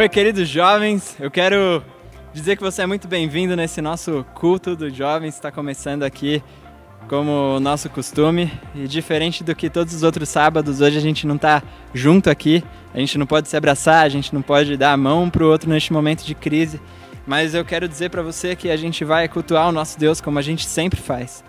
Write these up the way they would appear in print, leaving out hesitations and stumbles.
Oi, queridos jovens, eu quero dizer que você é muito bem-vindo nesse nosso culto dos jovens. Está começando aqui como o nosso costume e diferente do que todos os outros sábados, hoje a gente não está junto aqui, a gente não pode se abraçar, a gente não pode dar a mão um para o outro neste momento de crise, mas eu quero dizer para você que a gente vai cultuar o nosso Deus como a gente sempre faz.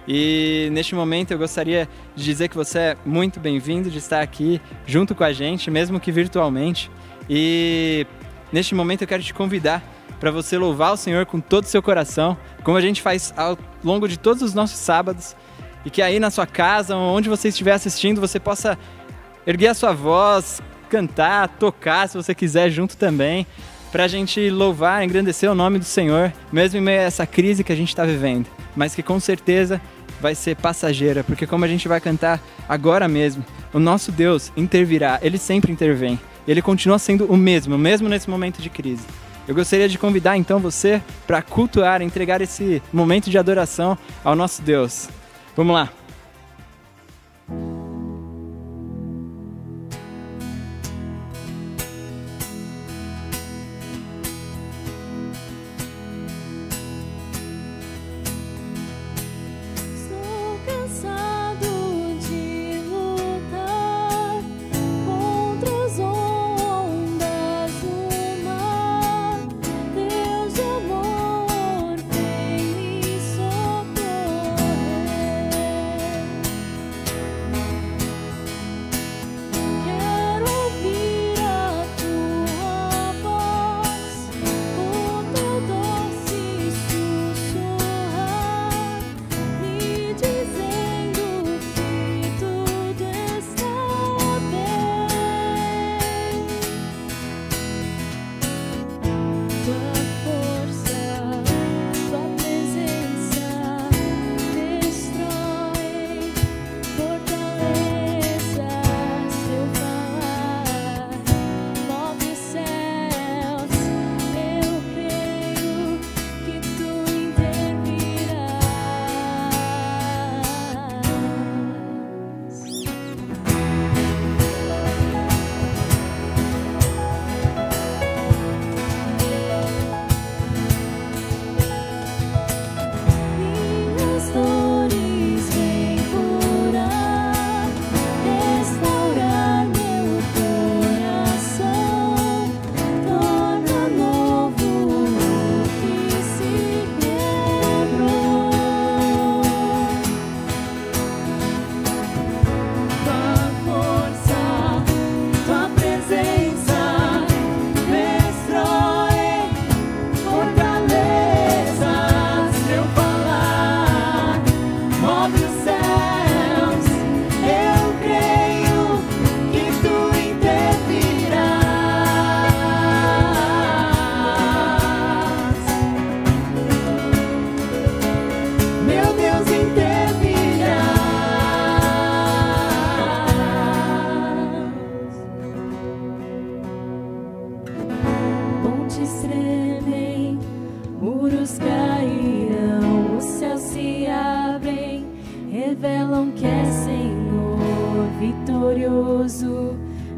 E neste momento eu gostaria de dizer que você é muito bem-vindo de estar aqui junto com a gente, mesmo que virtualmente. E neste momento eu quero te convidar para você louvar o Senhor com todo o seu coração, como a gente faz ao longo de todos os nossos sábados, e que aí na sua casa, onde você estiver assistindo, você possa erguer a sua voz, cantar, tocar, se você quiser, junto também, para a gente louvar, engrandecer o nome do Senhor, mesmo em meio a essa crise que a gente está vivendo, mas que com certeza vai ser passageira, porque como a gente vai cantar agora mesmo, o nosso Deus intervirá, Ele sempre intervém. Ele continua sendo o mesmo nesse momento de crise. Eu gostaria de convidar então você para cultuar, entregar esse momento de adoração ao nosso Deus. Vamos lá.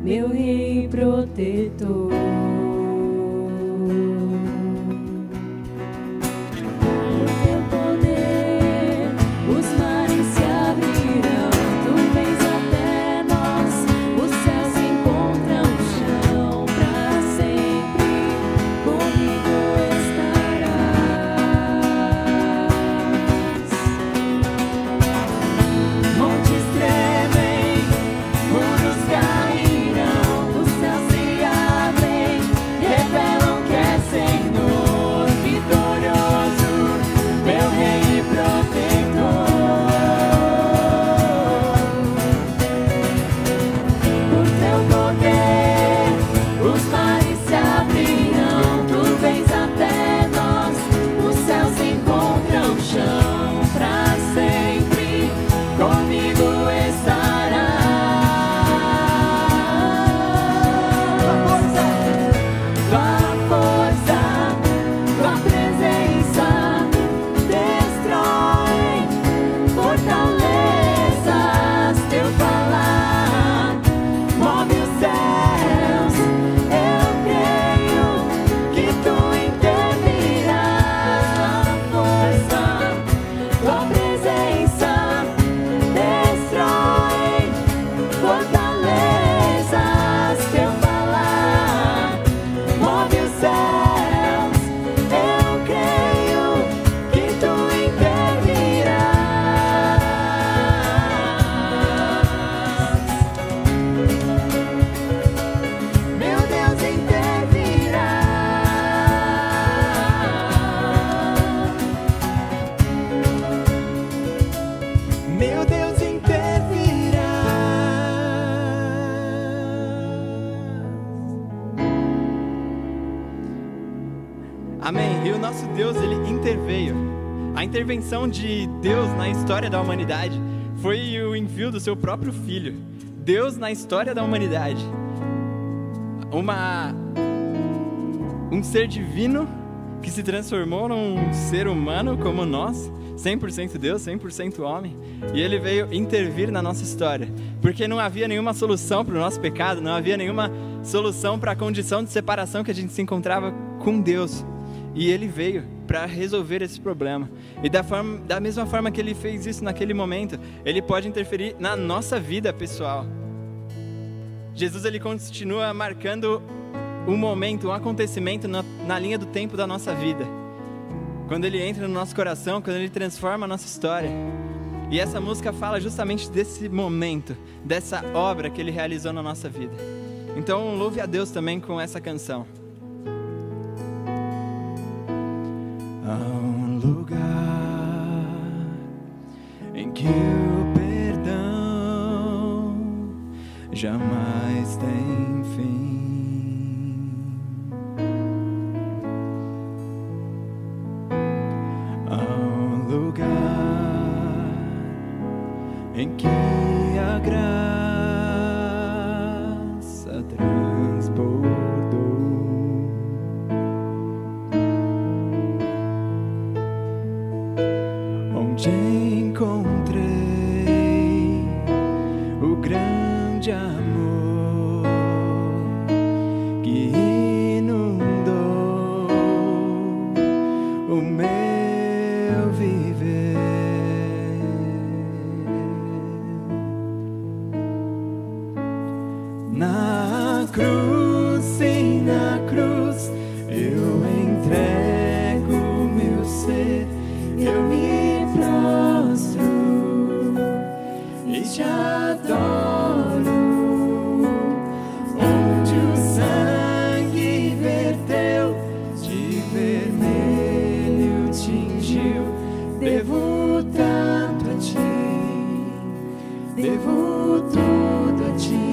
Meu Rei protetor. Muros cairão, os céus se abrem. meu Deus intervirá. Amém. E o nosso Deus, ele interveio. A intervenção de Deus na história da humanidade foi o envio do seu próprio Filho. Deus na história da humanidade. Um ser divino que se transformou num ser humano como nós, 100% Deus, 100% homem, e ele veio intervir na nossa história, porque não havia nenhuma solução para o nosso pecado, não havia nenhuma solução para a condição de separação que a gente se encontrava com Deus, e ele veio para resolver esse problema. E da mesma forma que ele fez isso naquele momento, ele pode interferir na nossa vida pessoal. Jesus, ele continua marcando um momento, um acontecimento na linha do tempo da nossa vida. Quando ele entra no nosso coração, quando ele transforma a nossa história. E essa música fala justamente desse momento, dessa obra que ele realizou na nossa vida. Então louve a Deus também com essa canção. Há um lugar em que o perdão jamais tem fim. Em que a graça transbordou, onde encontrei o grande amor que inundou o meu viver. Na cruz, sim, na cruz, eu entrego meu ser, eu me prostro e te adoro. Onde o sangue verteu, de vermelho tingiu, devo tanto a ti, devo tudo a ti.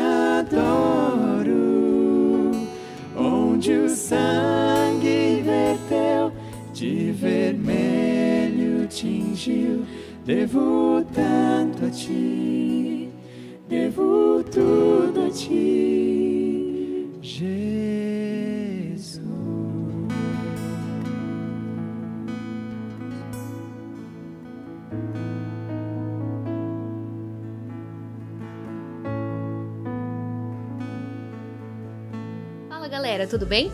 adoro, onde o sangue verteu, de vermelho tingiu. Devo tanto a ti, devo tudo a ti, Jesus. Fala galera, tudo bem?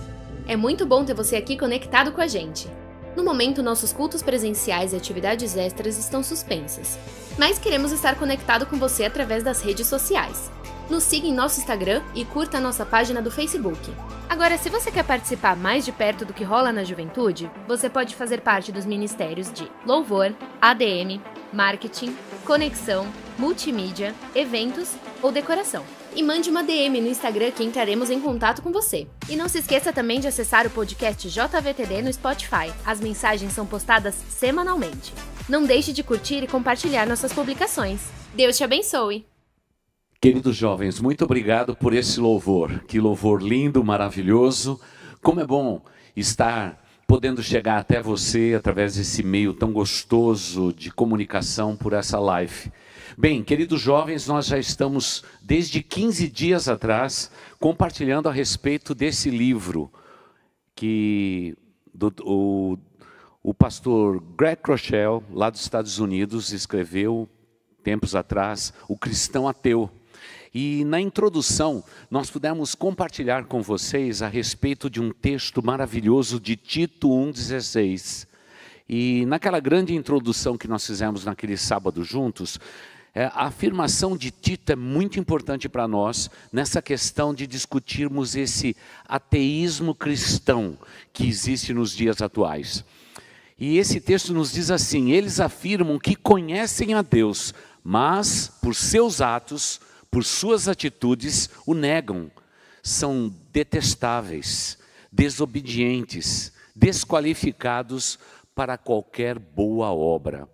É muito bom ter você aqui conectado com a gente. No momento, nossos cultos presenciais e atividades extras estão suspensas, mas queremos estar conectado com você através das redes sociais. Nos siga em nosso Instagram e curta a nossa página do Facebook. Agora, se você quer participar mais de perto do que rola na juventude, você pode fazer parte dos ministérios de louvor, ADM, marketing, conexão, multimídia, eventos ou decoração. E mande uma DM no Instagram que entraremos em contato com você. E não se esqueça também de acessar o podcast JVTD no Spotify. As mensagens são postadas semanalmente. Não deixe de curtir e compartilhar nossas publicações. Deus te abençoe! Queridos jovens, muito obrigado por esse louvor. Que louvor lindo, maravilhoso. Como é bom estar podendo chegar até você através desse meio tão gostoso de comunicação por essa live. Bem, queridos jovens, nós já estamos desde 15 dias atrás compartilhando a respeito desse livro que o pastor Greg Rochelle, lá dos Estados Unidos, escreveu tempos atrás, O Cristão Ateu. E na introdução, nós pudemos compartilhar com vocês a respeito de um texto maravilhoso de Tito 1,16. E naquela grande introdução que nós fizemos naquele sábado juntos, a afirmação de Tito é muito importante para nós nessa questão de discutirmos esse ateísmo cristão que existe nos dias atuais. E esse texto nos diz assim: eles afirmam que conhecem a Deus, mas por seus atos, por suas atitudes, o negam. São detestáveis, desobedientes, desqualificados para qualquer boa obra.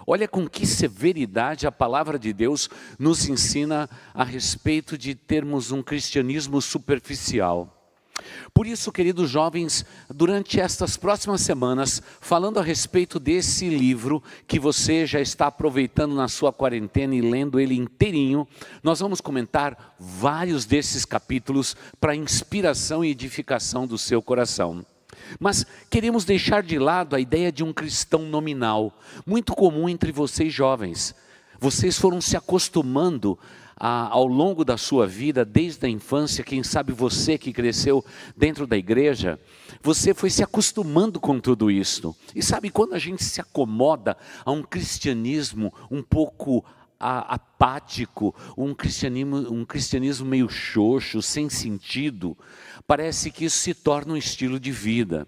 Olha com que severidade a palavra de Deus nos ensina a respeito de termos um cristianismo superficial. Por isso, queridos jovens, durante estas próximas semanas, falando a respeito desse livro que você já está aproveitando na sua quarentena e lendo ele inteirinho, nós vamos comentar vários desses capítulos para inspiração e edificação do seu coração. Mas queremos deixar de lado a ideia de um cristão nominal, muito comum entre vocês jovens. Vocês foram se acostumando ao longo da sua vida, desde a infância, quem sabe você que cresceu dentro da igreja, você foi se acostumando com tudo isso. E sabe, quando a gente se acomoda a um cristianismo um pouco apático, um cristianismo meio xoxo, sem sentido, parece que isso se torna um estilo de vida.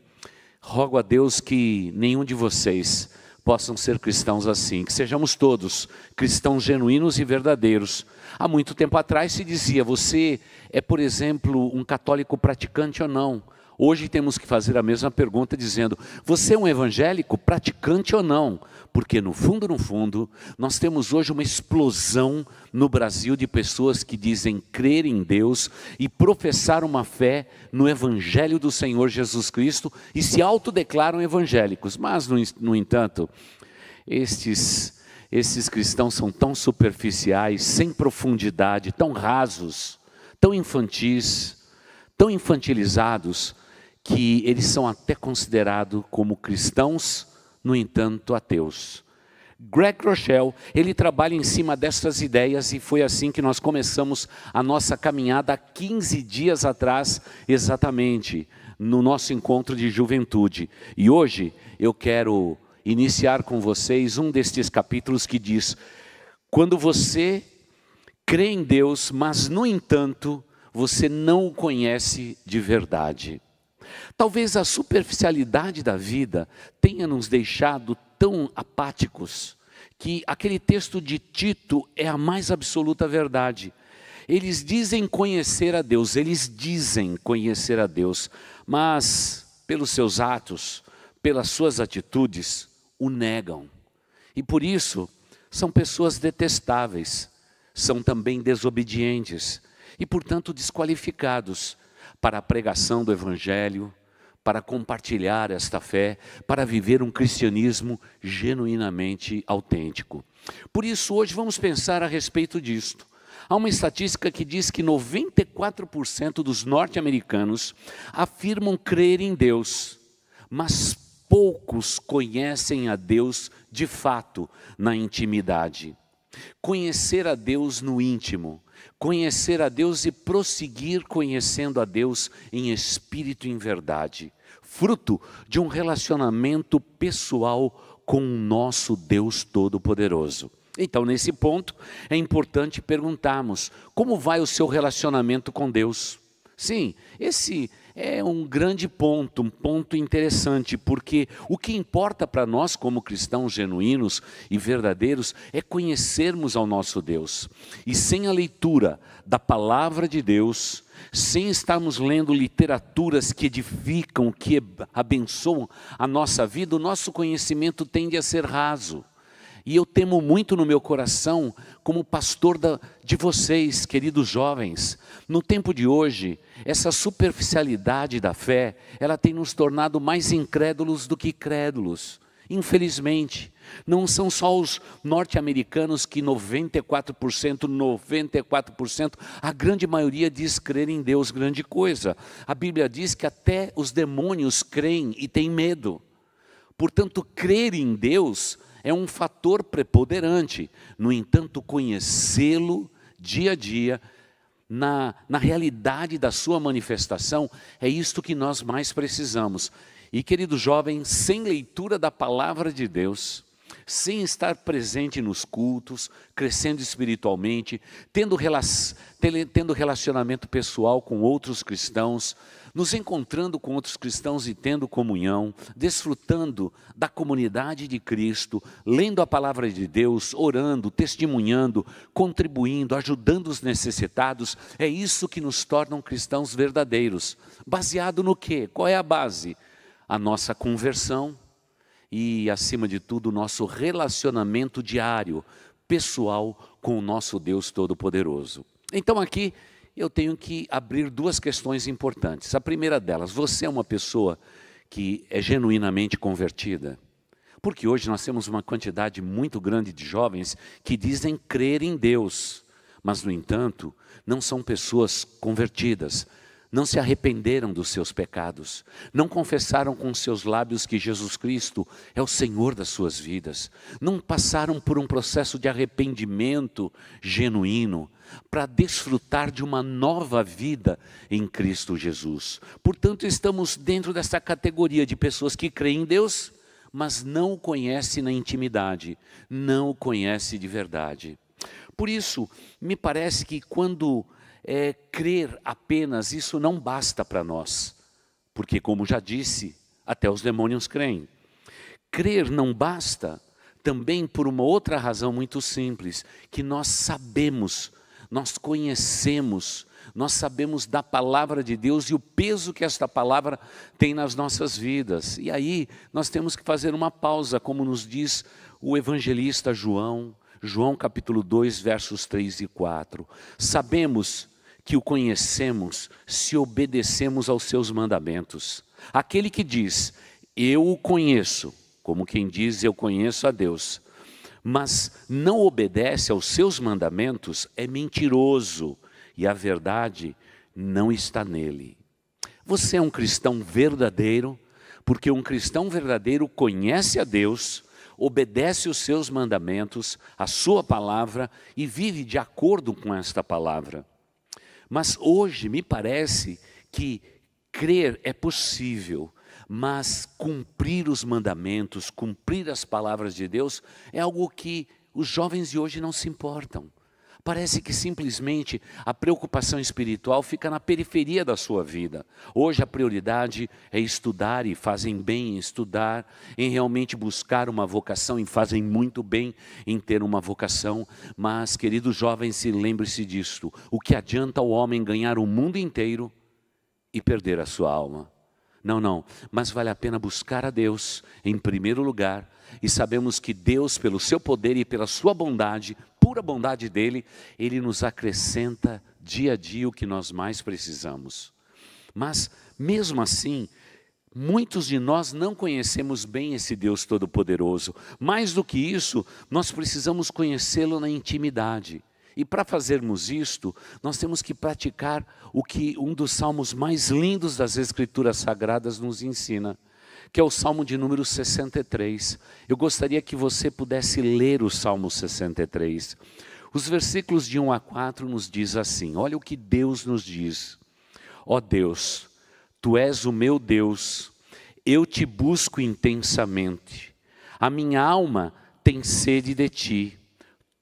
Rogo a Deus que nenhum de vocês possam ser cristãos assim, que sejamos todos cristãos genuínos e verdadeiros. Há muito tempo atrás se dizia, você é, por exemplo, um católico praticante ou não? Hoje temos que fazer a mesma pergunta dizendo, você é um evangélico praticante ou não? Porque no fundo, nós temos hoje uma explosão no Brasil de pessoas que dizem crer em Deus e professar uma fé no Evangelho do Senhor Jesus Cristo e se autodeclaram evangélicos. Mas, no entanto, esses cristãos são tão superficiais, sem profundidade, tão rasos, tão infantis, tão infantilizados, que eles são até considerados como cristãos, no entanto, ateus. Greg Rochelle, ele trabalha em cima dessas ideias e foi assim que nós começamos a nossa caminhada há 15 dias atrás, exatamente, no nosso encontro de juventude. E hoje eu quero iniciar com vocês um destes capítulos que diz, quando você crê em Deus, mas no entanto, você não o conhece de verdade. Talvez a superficialidade da vida tenha nos deixado tão apáticos, que aquele texto de Tito é a mais absoluta verdade. Eles dizem conhecer a Deus, mas pelos seus atos, pelas suas atitudes, o negam. E por isso, são pessoas detestáveis, são também desobedientes. e, portanto, desqualificados para a pregação do Evangelho, para compartilhar esta fé, para viver um cristianismo genuinamente autêntico. Por isso, hoje vamos pensar a respeito disto. Há uma estatística que diz que 94% dos norte-americanos afirmam crer em Deus, mas poucos conhecem a Deus de fato na intimidade. Conhecer a Deus no íntimo, conhecer a Deus e prosseguir conhecendo a Deus em espírito e em verdade, fruto de um relacionamento pessoal com o nosso Deus Todo-Poderoso. Então, nesse ponto, é importante perguntarmos: como vai o seu relacionamento com Deus? Sim, esse é um grande ponto, um ponto interessante, porque o que importa para nós como cristãos genuínos e verdadeiros é conhecermos ao nosso Deus. E sem a leitura da palavra de Deus, sem estarmos lendo literaturas que edificam, que abençoam a nossa vida, o nosso conhecimento tende a ser raso. E eu temo muito no meu coração, como pastor de vocês, queridos jovens, no tempo de hoje, essa superficialidade da fé, ela tem nos tornado mais incrédulos do que crédulos. Infelizmente, não são só os norte-americanos que 94%, a grande maioria diz crer em Deus, grande coisa. A Bíblia diz que até os demônios creem e têm medo. Portanto, crer em Deus é um fator preponderante. No entanto, conhecê-lo dia a dia, na realidade da sua manifestação, é isto que nós mais precisamos. E, querido jovem, sem leitura da palavra de Deus, sem estar presente nos cultos, crescendo espiritualmente, tendo relacionamento pessoal com outros cristãos, nos encontrando com outros cristãos e tendo comunhão, desfrutando da comunidade de Cristo, lendo a palavra de Deus, orando, testemunhando, contribuindo, ajudando os necessitados, é isso que nos torna cristãos verdadeiros. Baseado no quê? Qual é a base? A nossa conversão e, acima de tudo, o nosso relacionamento diário, pessoal, com o nosso Deus Todo-Poderoso. Então aqui eu tenho que abrir duas questões importantes. A primeira delas: você é uma pessoa que é genuinamente convertida? Porque hoje nós temos uma quantidade muito grande de jovens que dizem crer em Deus, mas, no entanto, não são pessoas convertidas, não se arrependeram dos seus pecados, não confessaram com seus lábios que Jesus Cristo é o Senhor das suas vidas, não passaram por um processo de arrependimento genuíno, para desfrutar de uma nova vida em Cristo Jesus. Portanto, estamos dentro dessa categoria de pessoas que creem em Deus, mas não o conhecem na intimidade, não o conhecem de verdade. Por isso, me parece que quando crer apenas, isso não basta para nós, porque, como já disse, até os demônios creem. Crer não basta também por uma outra razão muito simples, que nós sabemos, nós conhecemos, nós sabemos da palavra de Deus e o peso que esta palavra tem nas nossas vidas. E aí nós temos que fazer uma pausa, como nos diz o evangelista João capítulo 2, versos 3 e 4. Sabemos que o conhecemos se obedecemos aos seus mandamentos. Aquele que diz, eu o conheço, como quem diz, eu conheço a Deus, mas não obedece aos seus mandamentos, é mentiroso, e a verdade não está nele. Você é um cristão verdadeiro, porque um cristão verdadeiro conhece a Deus, obedece os seus mandamentos, a sua palavra, e vive de acordo com esta palavra. Mas hoje me parece que crer é possível, mas cumprir os mandamentos, cumprir as palavras de Deus é algo que os jovens de hoje não se importam. Parece que simplesmente a preocupação espiritual fica na periferia da sua vida. Hoje a prioridade é estudar, e fazem bem em estudar, em realmente buscar uma vocação, e fazem muito bem em ter uma vocação. Mas, queridos jovens, lembre-se disto: o que adianta o homem ganhar o mundo inteiro e perder a sua alma? Não, mas vale a pena buscar a Deus em primeiro lugar, e sabemos que Deus, pelo seu poder e pela sua bondade, pura bondade dele, ele nos acrescenta dia a dia o que nós mais precisamos. Mas, mesmo assim, muitos de nós não conhecemos bem esse Deus Todo-Poderoso. Mais do que isso, nós precisamos conhecê-lo na intimidade. E para fazermos isto, nós temos que praticar o que um dos salmos mais lindos das Escrituras Sagradas nos ensina, que é o Salmo de número 63. Eu gostaria que você pudesse ler o Salmo 63. Os versículos de 1 a 4 nos diz assim, olha o que Deus nos diz. Ó Deus, Tu és o meu Deus, eu te busco intensamente. A minha alma tem sede de Ti.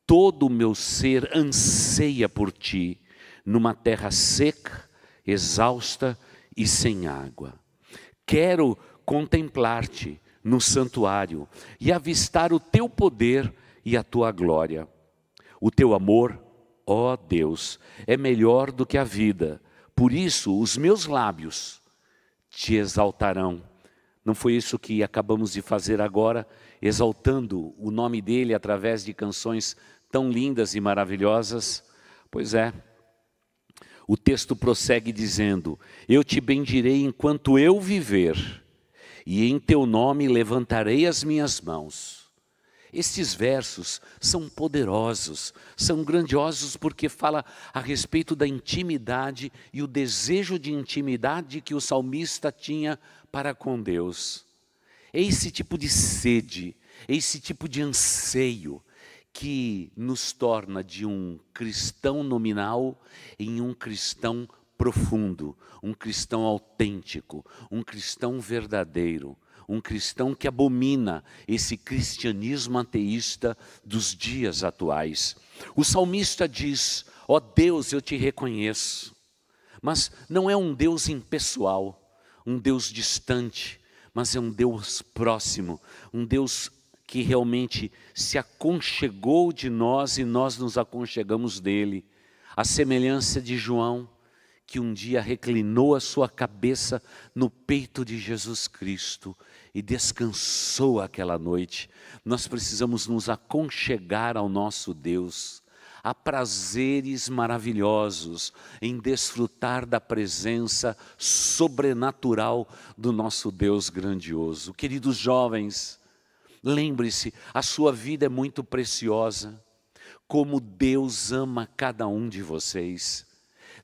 Todo o meu ser anseia por Ti, numa terra seca, exausta e sem água. Quero contemplar-Te no santuário e avistar o Teu poder e a Tua glória. O Teu amor, ó Deus, é melhor do que a vida. Por isso os meus lábios Te exaltarão. Não foi isso que acabamos de fazer agora, exaltando o nome dEle através de canções tão lindas e maravilhosas? Pois é. O texto prossegue dizendo, eu Te bendirei enquanto eu viver, e em Teu nome levantarei as minhas mãos. Estes versos são poderosos, são grandiosos porque fala a respeito da intimidade e o desejo de intimidade que o salmista tinha para com Deus. É esse tipo de sede, é esse tipo de anseio que nos torna de um cristão nominal em um cristão profundo, um cristão autêntico, um cristão verdadeiro, um cristão que abomina esse cristianismo ateísta dos dias atuais. O salmista diz, ó Deus, eu Te reconheço, mas não é um Deus impessoal, um Deus distante, mas é um Deus próximo, um Deus que realmente se aconchegou de nós e nós nos aconchegamos dele. A semelhança de João, que um dia reclinou a sua cabeça no peito de Jesus Cristo e descansou aquela noite. Nós precisamos nos aconchegar ao nosso Deus. Há prazeres maravilhosos em desfrutar da presença sobrenatural do nosso Deus grandioso. Queridos jovens, lembre-se, a sua vida é muito preciosa, como Deus ama cada um de vocês.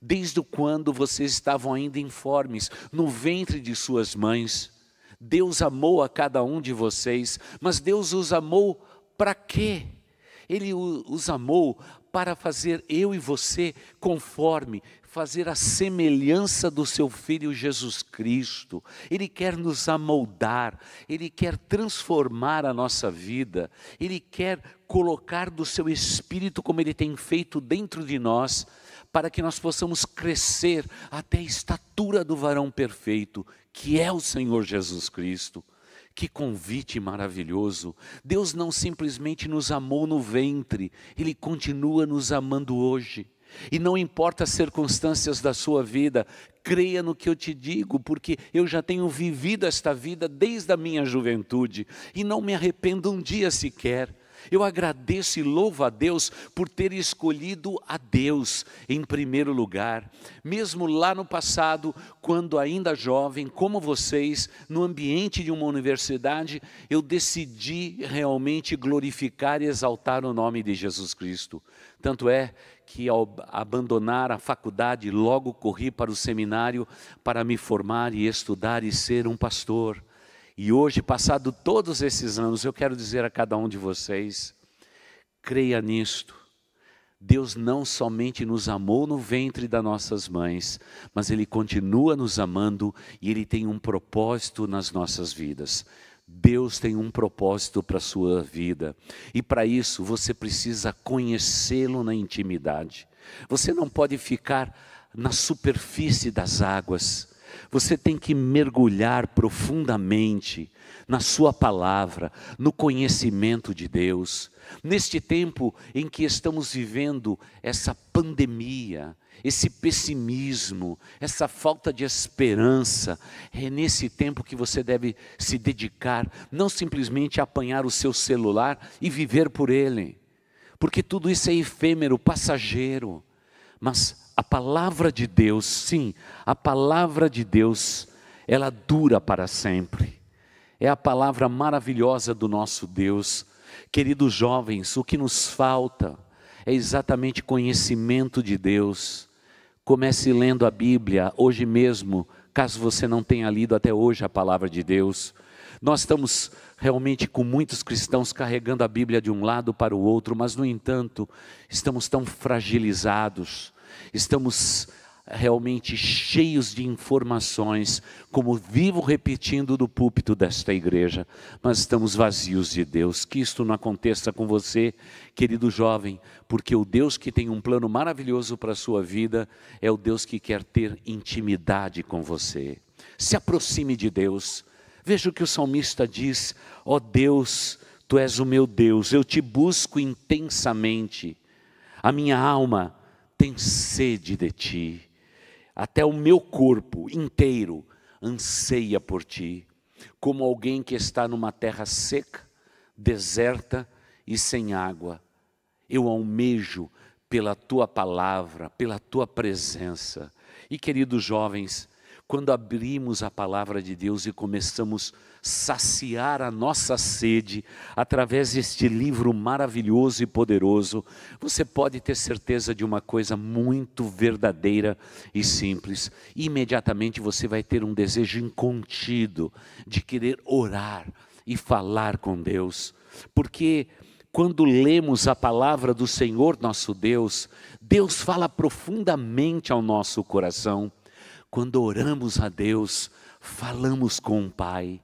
Desde quando vocês estavam ainda informes, no ventre de suas mães, Deus amou a cada um de vocês, mas Deus os amou para quê? Ele os amou para fazer eu e você conforme, fazer a semelhança do seu Filho Jesus Cristo. Ele quer nos amoldar, Ele quer transformar a nossa vida, Ele quer colocar do seu Espírito como Ele tem feito dentro de nós, para que nós possamos crescer até a estatura do varão perfeito, que é o Senhor Jesus Cristo. Que convite maravilhoso! Deus não simplesmente nos amou no ventre, Ele continua nos amando hoje. E não importa as circunstâncias da sua vida, creia no que eu te digo, porque eu já tenho vivido esta vida desde a minha juventude, e não me arrependo um dia sequer. Eu agradeço e louvo a Deus por ter escolhido a Deus em primeiro lugar. Mesmo lá no passado, quando ainda jovem, como vocês, no ambiente de uma universidade, eu decidi realmente glorificar e exaltar o nome de Jesus Cristo. Tanto é que ao abandonar a faculdade, logo corri para o seminário para me formar e estudar e ser um pastor. E hoje, passado todos esses anos, eu quero dizer a cada um de vocês, creia nisto. Deus não somente nos amou no ventre das nossas mães, mas Ele continua nos amando e Ele tem um propósito nas nossas vidas. Deus tem um propósito para a sua vida. E para isso, você precisa conhecê-lo na intimidade. Você não pode ficar na superfície das águas. Você tem que mergulhar profundamente na sua palavra, no conhecimento de Deus. Neste tempo em que estamos vivendo essa pandemia, esse pessimismo, essa falta de esperança, é nesse tempo que você deve se dedicar, não simplesmente a apanhar o seu celular e viver por ele, porque tudo isso é efêmero, passageiro, mas a palavra de Deus, sim, a palavra de Deus, ela dura para sempre, é a palavra maravilhosa do nosso Deus. Queridos jovens, o que nos falta é exatamente conhecimento de Deus. Comece lendo a Bíblia hoje mesmo, caso você não tenha lido até hoje a palavra de Deus. Nós estamos realmente com muitos cristãos carregando a Bíblia de um lado para o outro, mas no entanto, estamos tão fragilizados, estamos realmente cheios de informações, como vivo repetindo do púlpito desta igreja, mas estamos vazios de Deus. Que isto não aconteça com você, querido jovem, porque o Deus que tem um plano maravilhoso para a sua vida, é o Deus que quer ter intimidade com você. Se aproxime de Deus. Veja o que o salmista diz: ó Deus, Tu és o meu Deus, eu te busco intensamente, a minha alma tem sede de Ti, até o meu corpo inteiro anseia por Ti, como alguém que está numa terra seca, deserta e sem água. Eu almejo pela Tua palavra, pela Tua presença. E queridos jovens, quando abrimos a palavra de Deus e começamos a saciar a nossa sede através deste livro maravilhoso e poderoso, você pode ter certeza de uma coisa muito verdadeira e simples: imediatamente você vai ter um desejo incontido de querer orar e falar com Deus, porque quando lemos a palavra do Senhor nosso Deus, Deus fala profundamente ao nosso coração. Quando oramos a Deus, falamos com o Pai.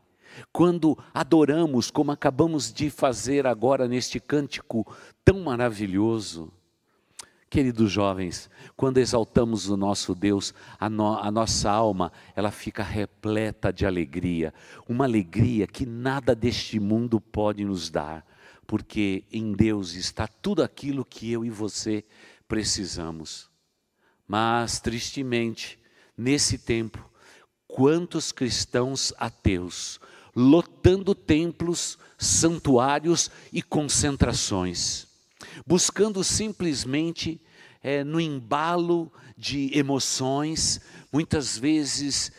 Quando adoramos, como acabamos de fazer agora neste cântico tão maravilhoso. Queridos jovens, quando exaltamos o nosso Deus, a nossa alma, ela fica repleta de alegria. Uma alegria que nada deste mundo pode nos dar, porque em Deus está tudo aquilo que eu e você precisamos. Mas, tristemente, nesse tempo, quantos cristãos ateus, lotando templos, santuários e concentrações, buscando simplesmente no embalo de emoções, muitas vezes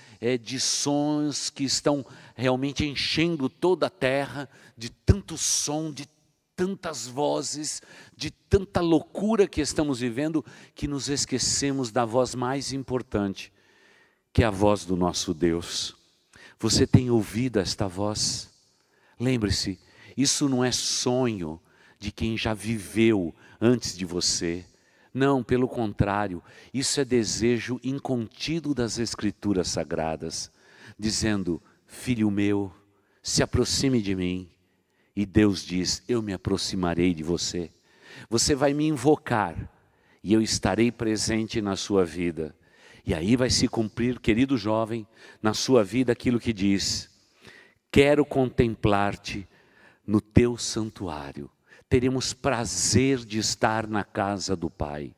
de sons que estão realmente enchendo toda a terra, de tanto som, de tantas vozes, de tanta loucura que estamos vivendo, que nos esquecemos da voz mais importante, que é a voz do nosso Deus. Você tem ouvido esta voz? Lembre-se, isso não é sonho de quem já viveu antes de você. Não, pelo contrário, isso é desejo incontido das Escrituras Sagradas, dizendo: filho meu, se aproxime de mim. E Deus diz: eu me aproximarei de você. Você vai me invocar e eu estarei presente na sua vida. E aí vai se cumprir, querido jovem, na sua vida aquilo que diz: quero contemplar-te no teu santuário. Teremos prazer de estar na casa do Pai.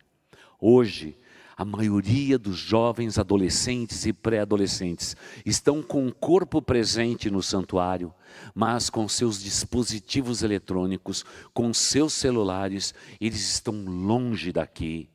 Hoje, a maioria dos jovens, adolescentes e pré-adolescentes estão com o corpo presente no santuário, mas com seus dispositivos eletrônicos, com seus celulares, eles estão longe daqui,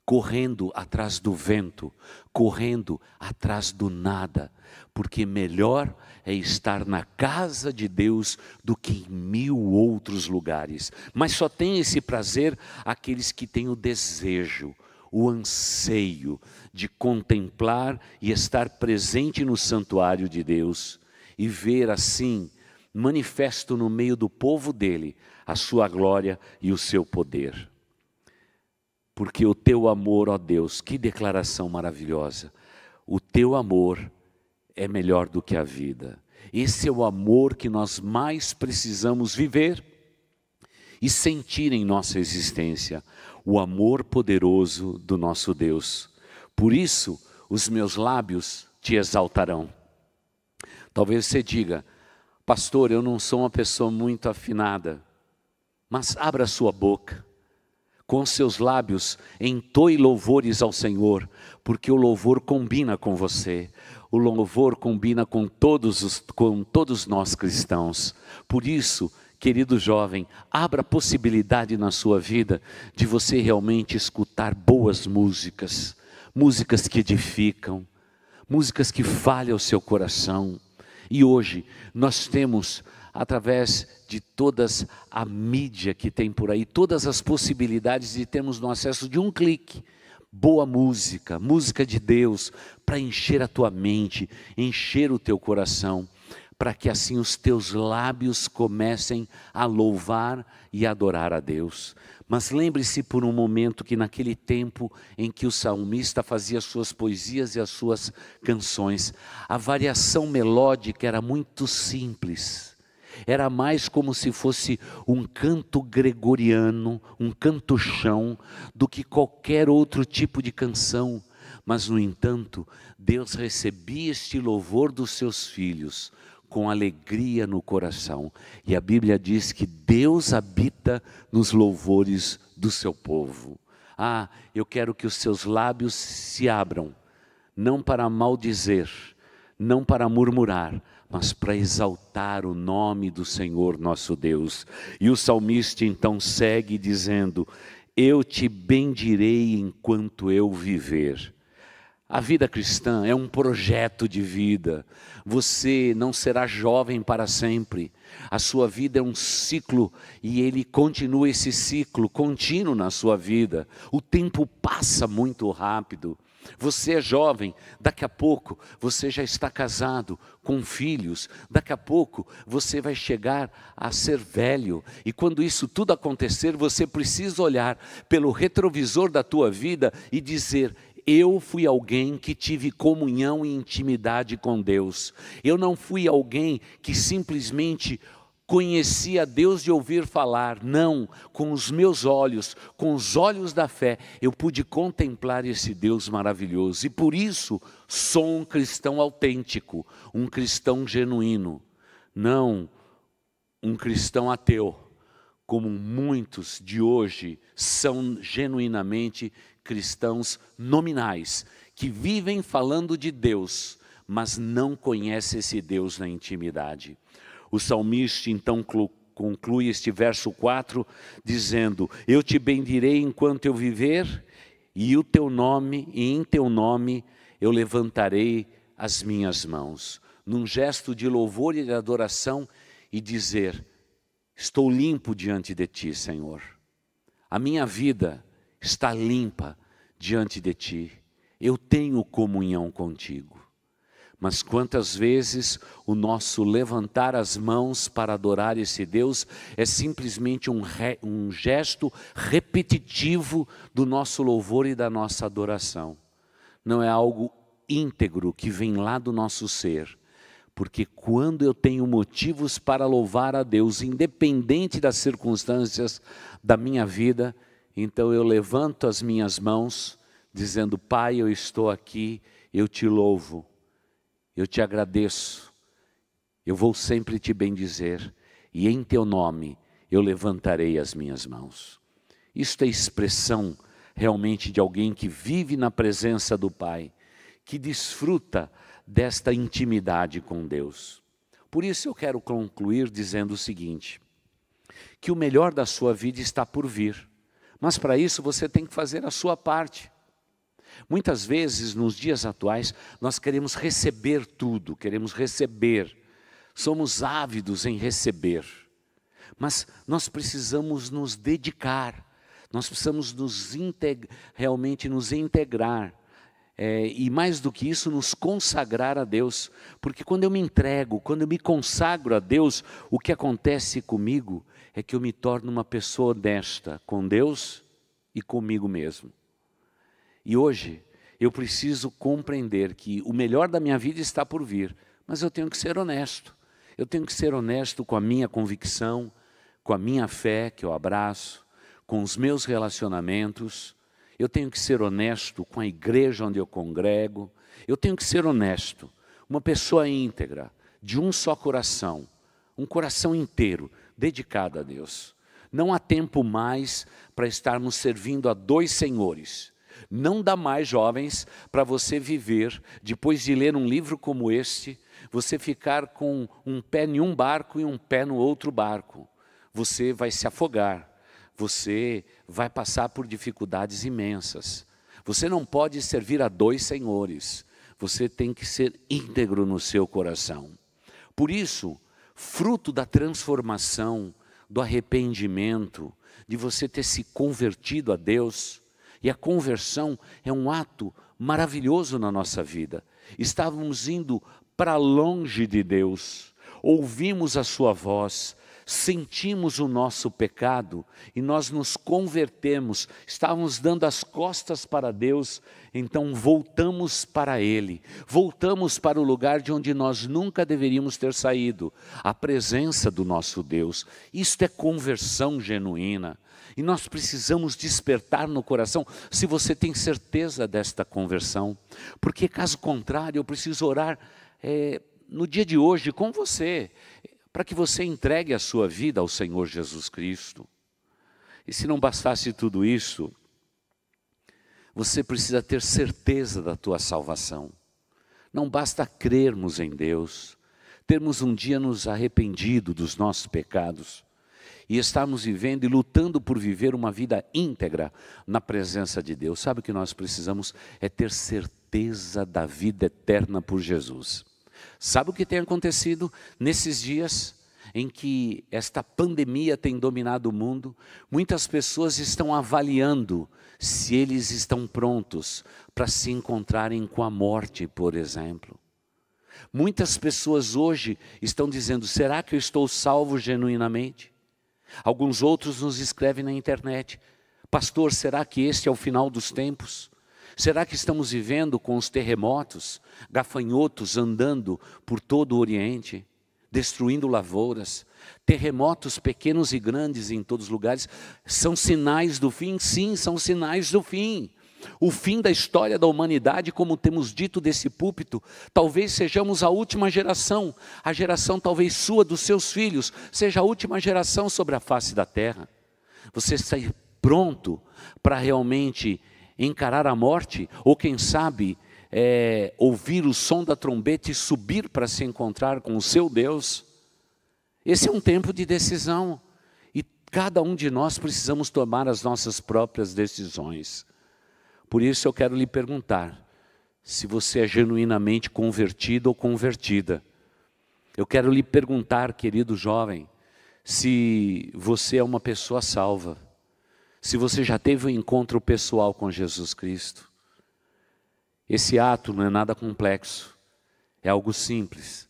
correndo atrás do vento, correndo atrás do nada, porque melhor é estar na casa de Deus do que em 1000 outros lugares. Mas só tem esse prazer aqueles que têm o desejo, o anseio de contemplar e estar presente no santuário de Deus e ver assim, manifesto no meio do povo dele, a sua glória e o seu poder. Porque o teu amor, ó Deus, que declaração maravilhosa, o teu amor é melhor do que a vida. Esse é o amor que nós mais precisamos viver e sentir em nossa existência, o amor poderoso do nosso Deus. Por isso, os meus lábios te exaltarão. Talvez você diga: pastor, eu não sou uma pessoa muito afinada. Mas abra sua boca, com seus lábios entoe louvores ao Senhor, porque o louvor combina com você. O louvor combina com todos nós cristãos. Por isso, querido jovem, abra a possibilidade na sua vida de você realmente escutar boas músicas, músicas que edificam, músicas que falham o seu coração. E hoje nós temos, através de todas a mídia que tem por aí, todas as possibilidades de termos no acesso de um clique, boa música, música de Deus, para encher a tua mente, encher o teu coração, para que assim os teus lábios comecem a louvar e adorar a Deus. Mas lembre-se por um momento que naquele tempo em que o salmista fazia suas poesias e as suas canções, a variação melódica era muito simples. Era mais como se fosse um canto gregoriano, um canto-chão, do que qualquer outro tipo de canção. Mas, no entanto, Deus recebia este louvor dos seus filhos com alegria no coração. E a Bíblia diz que Deus habita nos louvores do seu povo. Ah, eu quero que os seus lábios se abram, não para maldizer, não para murmurar, mas para exaltar o nome do Senhor nosso Deus. E o salmista então segue dizendo: eu te bendirei enquanto eu viver. A vida cristã é um projeto de vida. Você não será jovem para sempre. A sua vida é um ciclo e ele continua esse ciclo contínuo na sua vida. O tempo passa muito rápido. Você é jovem, daqui a pouco você já está casado, com filhos, daqui a pouco você vai chegar a ser velho, e quando isso tudo acontecer, você precisa olhar pelo retrovisor da tua vida e dizer: eu fui alguém que tive comunhão e intimidade com Deus. Eu não fui alguém que simplesmente conhecia Deus de ouvir falar. Não, com os meus olhos, com os olhos da fé, eu pude contemplar esse Deus maravilhoso. E por isso sou um cristão autêntico, um cristão genuíno. Não um cristão ateu, como muitos de hoje são genuinamente cristãos nominais, que vivem falando de Deus, mas não conhecem esse Deus na intimidade. O salmista então conclui este verso 4 dizendo: eu te bendirei enquanto eu viver, e em teu nome eu levantarei as minhas mãos, num gesto de louvor e de adoração, e dizer: estou limpo diante de ti, Senhor. A minha vida está limpa diante de ti. Eu tenho comunhão contigo. Mas quantas vezes o nosso levantar as mãos para adorar esse Deus é simplesmente um gesto repetitivo do nosso louvor e da nossa adoração. Não é algo íntegro que vem lá do nosso ser. Porque quando eu tenho motivos para louvar a Deus, independente das circunstâncias da minha vida, então eu levanto as minhas mãos, dizendo: Pai, eu estou aqui, eu te louvo, eu te agradeço, eu vou sempre te bendizer, e em teu nome eu levantarei as minhas mãos. Isto é expressão realmente de alguém que vive na presença do Pai, que desfruta desta intimidade com Deus. Por isso eu quero concluir dizendo o seguinte: que o melhor da sua vida está por vir, mas para isso você tem que fazer a sua parte. Muitas vezes nos dias atuais nós queremos receber tudo, queremos receber, somos ávidos em receber, mas nós precisamos nos dedicar, nós precisamos realmente nos integrar. E mais do que isso, nos consagrar a Deus, porque quando eu me entrego, quando eu me consagro a Deus, o que acontece comigo é que eu me torno uma pessoa honesta com Deus e comigo mesmo. E hoje eu preciso compreender que o melhor da minha vida está por vir, mas eu tenho que ser honesto. Eu tenho que ser honesto com a minha convicção, com a minha fé que eu abraço, com os meus relacionamentos. Eu tenho que ser honesto com a igreja onde eu congrego, Eu tenho que ser honesto, uma pessoa íntegra, de um só coração, um coração inteiro, dedicado a Deus. Não há tempo mais para estarmos servindo a dois senhores. Não dá mais, jovens, para você viver, depois de ler um livro como este, você ficar com um pé em um barco e um pé no outro barco. Você vai se afogar, você vai passar por dificuldades imensas. Você não pode servir a dois senhores, você tem que ser íntegro no seu coração. Por isso, fruto da transformação, do arrependimento, de você ter se convertido a Deus, e a conversão é um ato maravilhoso na nossa vida. Estávamos indo para longe de Deus, ouvimos a sua voz, sentimos o nosso pecado e nós nos convertemos, estávamos dando as costas para Deus, então voltamos para Ele, voltamos para o lugar de onde nós nunca deveríamos ter saído, a presença do nosso Deus. Isto é conversão genuína. E nós precisamos despertar no coração, se você tem certeza desta conversão. Porque caso contrário, eu preciso orar no dia de hoje com você, para que você entregue a sua vida ao Senhor Jesus Cristo. E se não bastasse tudo isso, você precisa ter certeza da tua salvação. Não basta crermos em Deus, termos um dia nos arrependido dos nossos pecados, e estarmos vivendo e lutando por viver uma vida íntegra na presença de Deus. Sabe o que nós precisamos? É ter certeza da vida eterna por Jesus. Sabe o que tem acontecido nesses dias em que esta pandemia tem dominado o mundo? Muitas pessoas estão avaliando se eles estão prontos para se encontrarem com a morte, por exemplo. Muitas pessoas hoje estão dizendo, será que eu estou salvo genuinamente? Alguns outros nos escrevem na internet, pastor, será que este é o final dos tempos? Será que estamos vivendo com os terremotos, gafanhotos andando por todo o Oriente, destruindo lavouras, terremotos pequenos e grandes em todos os lugares? São sinais do fim? Sim, são sinais do fim. O fim da história da humanidade, como temos dito desse púlpito, talvez sejamos a última geração, a geração talvez sua, dos seus filhos, seja a última geração sobre a face da terra. Você está pronto para realmente encarar a morte? Ou quem sabe, ouvir o som da trombeta e subir para se encontrar com o seu Deus? Esse é um tempo de decisão, e cada um de nós precisamos tomar as nossas próprias decisões. Por isso eu quero lhe perguntar, se você é genuinamente convertido ou convertida. Eu quero lhe perguntar, querido jovem, se você é uma pessoa salva, se você já teve um encontro pessoal com Jesus Cristo. Esse ato não é nada complexo, é algo simples,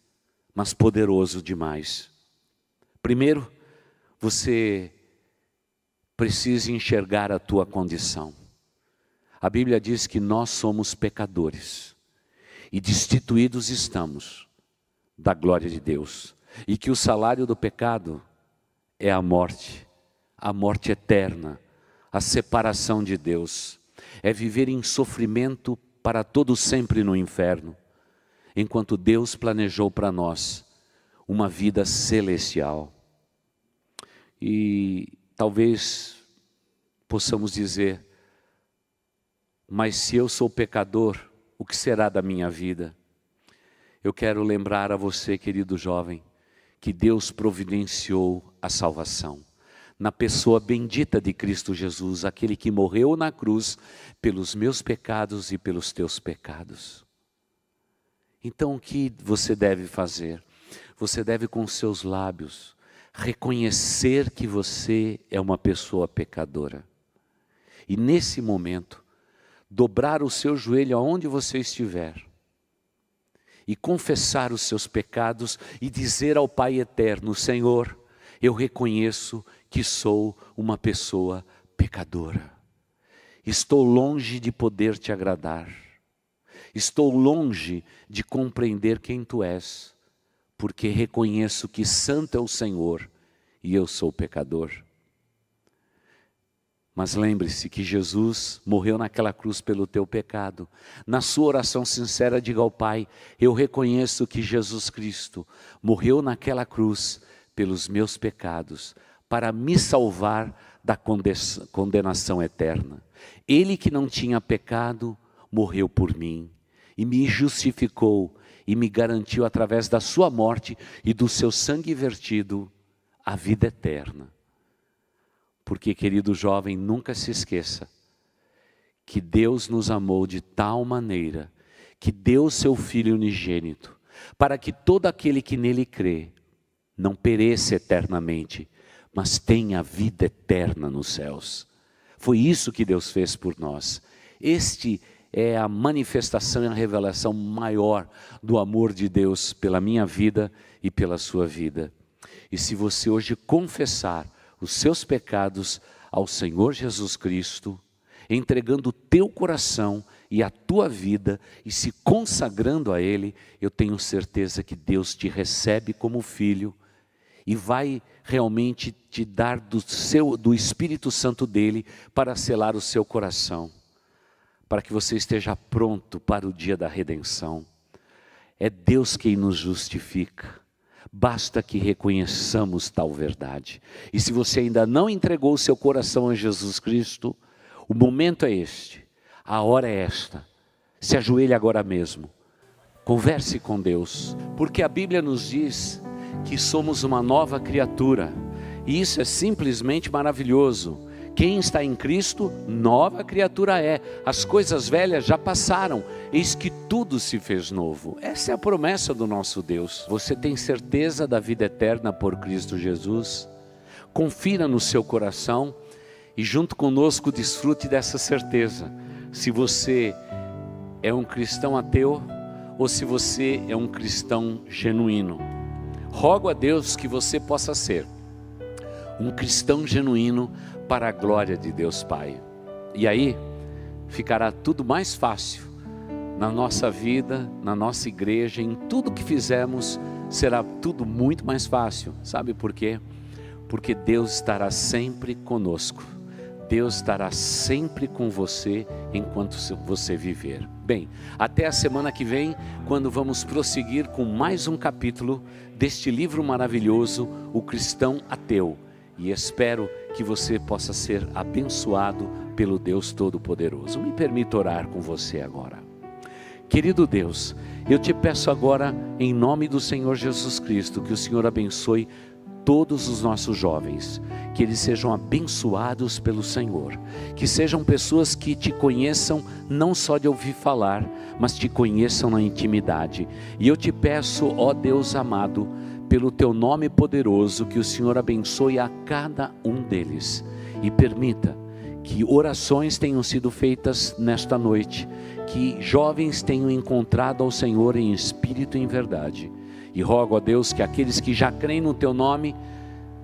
mas poderoso demais. Primeiro, você precisa enxergar a tua condição. A Bíblia diz que nós somos pecadores e destituídos estamos da glória de Deus, e que o salário do pecado é a morte eterna, a separação de Deus, é viver em sofrimento para todo sempre no inferno, enquanto Deus planejou para nós uma vida celestial. E talvez possamos dizer, mas se eu sou pecador, o que será da minha vida? Eu quero lembrar a você, querido jovem, que Deus providenciou a salvação na pessoa bendita de Cristo Jesus, aquele que morreu na cruz pelos meus pecados e pelos teus pecados. Então o que você deve fazer? Você deve com seus lábios reconhecer que você é uma pessoa pecadora. E nesse momento, dobrar o seu joelho aonde você estiver e confessar os seus pecados e dizer ao Pai eterno, Senhor, eu reconheço que sou uma pessoa pecadora. Estou longe de poder te agradar. Estou longe de compreender quem tu és, porque reconheço que santo é o Senhor e eu sou pecador. Mas lembre-se que Jesus morreu naquela cruz pelo teu pecado. Na sua oração sincera, diga ao Pai: eu reconheço que Jesus Cristo morreu naquela cruz pelos meus pecados, para me salvar da condenação eterna. Ele que não tinha pecado, morreu por mim, e me justificou, e me garantiu através da sua morte e do seu sangue vertido, a vida eterna. Porque, querido jovem, nunca se esqueça que Deus nos amou de tal maneira que deu seu Filho unigênito, para que todo aquele que nele crê não pereça eternamente, mas tenha vida eterna nos céus. Foi isso que Deus fez por nós. Este é a manifestação e a revelação maior do amor de Deus pela minha vida e pela sua vida. E se você hoje confessar os seus pecados ao Senhor Jesus Cristo, entregando o teu coração e a tua vida e se consagrando a Ele, eu tenho certeza que Deus te recebe como filho e vai realmente te dar do Espírito Santo dele para selar o seu coração, para que você esteja pronto para o dia da redenção. É Deus quem nos justifica. Basta que reconheçamos tal verdade. E se você ainda não entregou o seu coração a Jesus Cristo, o momento é este, a hora é esta. Se ajoelhe agora mesmo, converse com Deus, porque a Bíblia nos diz que somos uma nova criatura, e isso é simplesmente maravilhoso. Quem está em Cristo, nova criatura é. As coisas velhas já passaram, eis que tudo se fez novo. Essa é a promessa do nosso Deus. Você tem certeza da vida eterna por Cristo Jesus? Confira no seu coração e junto conosco desfrute dessa certeza. Se você é um cristão ateu ou se você é um cristão genuíno. Rogo a Deus que você possa ser um cristão genuíno para a glória de Deus Pai. E aí ficará tudo mais fácil na nossa vida, na nossa igreja, em tudo que fizermos será tudo muito mais fácil. Sabe por quê? Porque Deus estará sempre conosco. Deus estará sempre com você enquanto você viver. Bem, até a semana que vem, quando vamos prosseguir com mais um capítulo deste livro maravilhoso, O Cristão Ateu. E espero que você possa ser abençoado pelo Deus Todo-Poderoso. Me permita orar com você agora. Querido Deus, eu te peço agora, em nome do Senhor Jesus Cristo, que o Senhor abençoe todos os nossos jovens, que eles sejam abençoados pelo Senhor, que sejam pessoas que te conheçam não só de ouvir falar, mas te conheçam na intimidade. E eu te peço, ó Deus amado, pelo teu nome poderoso, que o Senhor abençoe a cada um deles e permita que orações tenham sido feitas nesta noite, que jovens tenham encontrado ao Senhor em espírito e em verdade. E rogo a Deus que aqueles que já creem no teu nome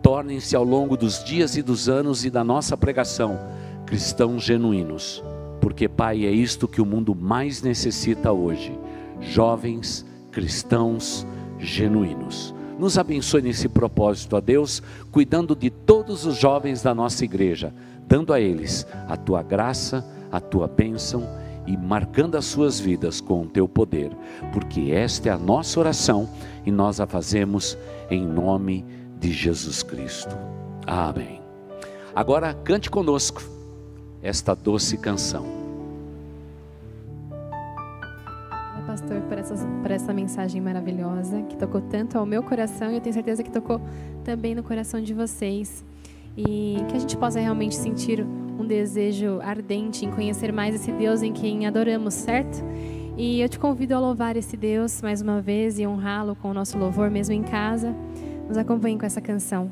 tornem-se ao longo dos dias e dos anos e da nossa pregação cristãos genuínos, porque Pai, é isto que o mundo mais necessita hoje: jovens cristãos genuínos. Nos abençoe nesse propósito, ó Deus, cuidando de todos os jovens da nossa igreja, dando a eles a tua graça, a tua bênção e marcando as suas vidas com o teu poder, porque esta é a nossa oração e nós a fazemos em nome de Jesus Cristo. Amém. Agora cante conosco esta doce canção. Pastor, por essa mensagem maravilhosa que tocou tanto ao meu coração e eu tenho certeza que tocou também no coração de vocês, e que a gente possa realmente sentir um desejo ardente em conhecer mais esse Deus em quem adoramos, certo? E eu te convido a louvar esse Deus mais uma vez e honrá-lo com o nosso louvor mesmo em casa. Nos acompanhem com essa canção.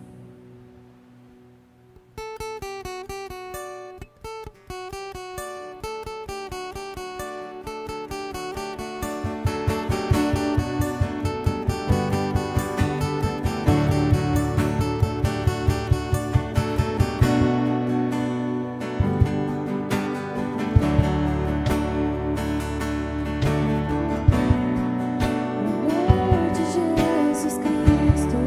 Jesus Cristo.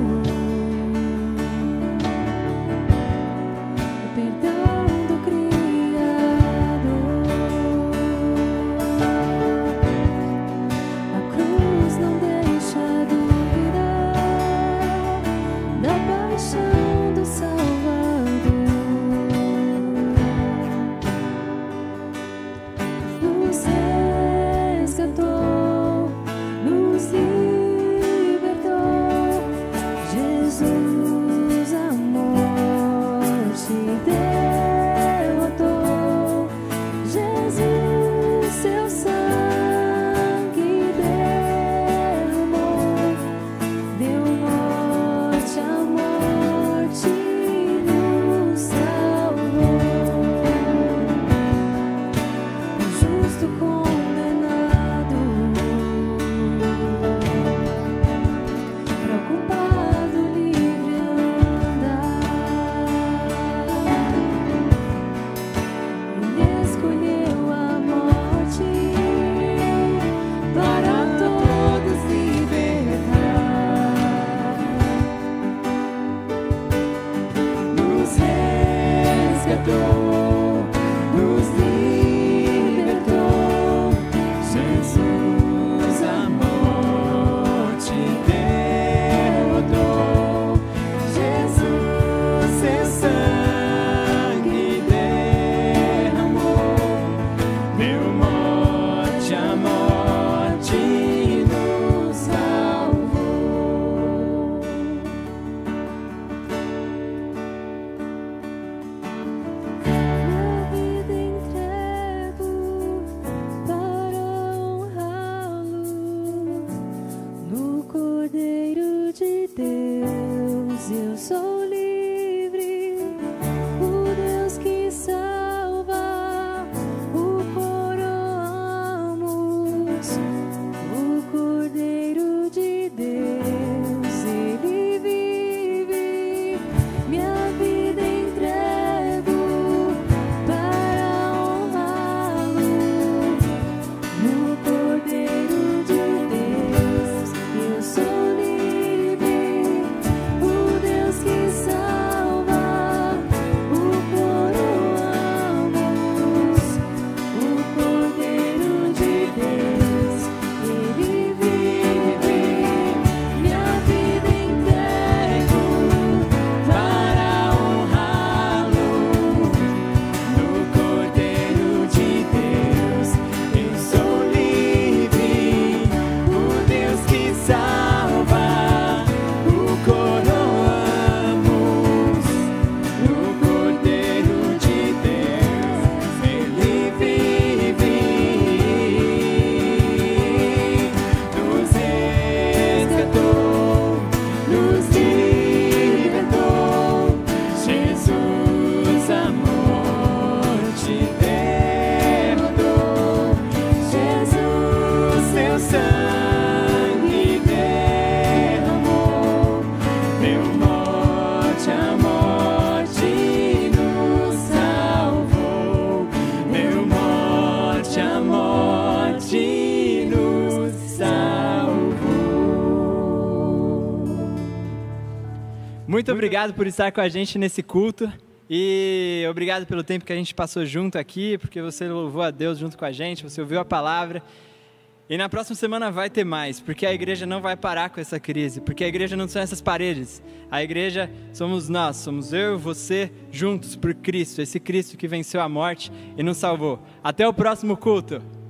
Muito obrigado por estar com a gente nesse culto. E obrigado pelo tempo que a gente passou junto aqui, porque você louvou a Deus junto com a gente, você ouviu a palavra. E na próxima semana vai ter mais, porque a igreja não vai parar com essa crise, porque a igreja não são essas paredes. A igreja somos nós, somos eu e você juntos por Cristo, esse Cristo que venceu a morte e nos salvou. Até o próximo culto!